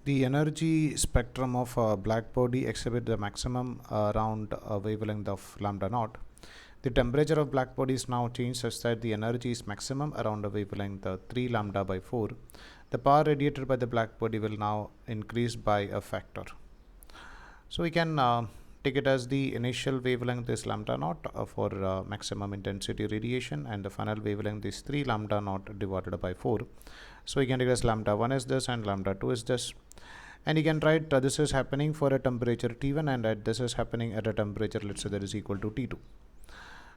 The energy spectrum of a black body exhibit the maximum round wavelength of lambda naught. The temperature of black body is now changed such that the energy is maximum around a wavelength 3 lambda by 4. The power radiated by the black body will now increase by a factor. So we can take it as the initial wavelength is lambda naught for maximum intensity radiation, and the final wavelength is 3 lambda naught divided by 4. So we can take it as lambda 1 is this and lambda 2 is this. And you can write this is happening for a temperature T1 and this is happening at a temperature, let's say, that is equal to T2.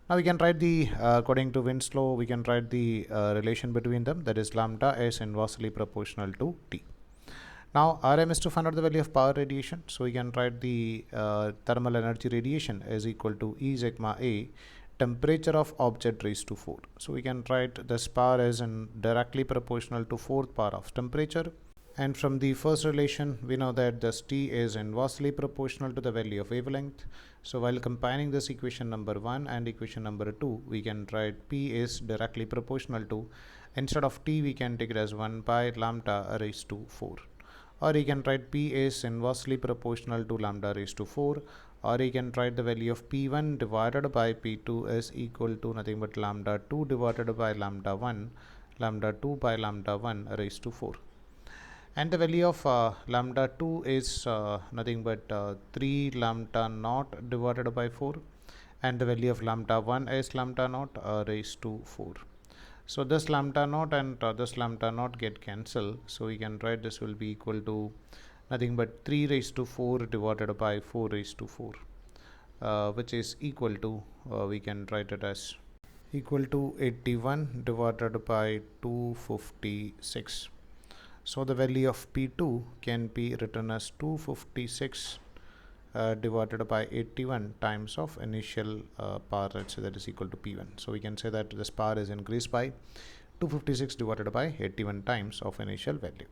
Now we can write the according to Winslow, we can write the relation between them, that is lambda is inversely proportional to T. Now Rm is to find out the value of power radiation, so we can write the thermal energy radiation is equal to E sigma A temperature of object raised to 4. So we can write this power is directly proportional to 4th power of temperature. And from the first relation, we know that this T is inversely proportional to the value of wavelength. So while combining this equation number 1 and equation number 2, we can write P is directly proportional to, instead of T, we can take it as 1 by lambda raised to 4. Or you can write P is inversely proportional to lambda raised to 4. Or you can write the value of P1 divided by P2 is equal to nothing but lambda 2 divided by lambda 1, lambda 2 by lambda 1 raised to 4. And the value of lambda 2 is nothing but 3 lambda naught divided by 4, and the value of lambda 1 is lambda naught raised to 4. So this lambda naught and this lambda naught get cancelled, so we can write this will be equal to nothing but 3 raised to 4 divided by 4 raised to 4, which is equal to we can write it as equal to 81 divided by 256. So the value of P2 can be written as 256 divided by 81 times of initial power, let's say that is equal to P1. So we can say that this power is increased by 256 divided by 81 times of initial value.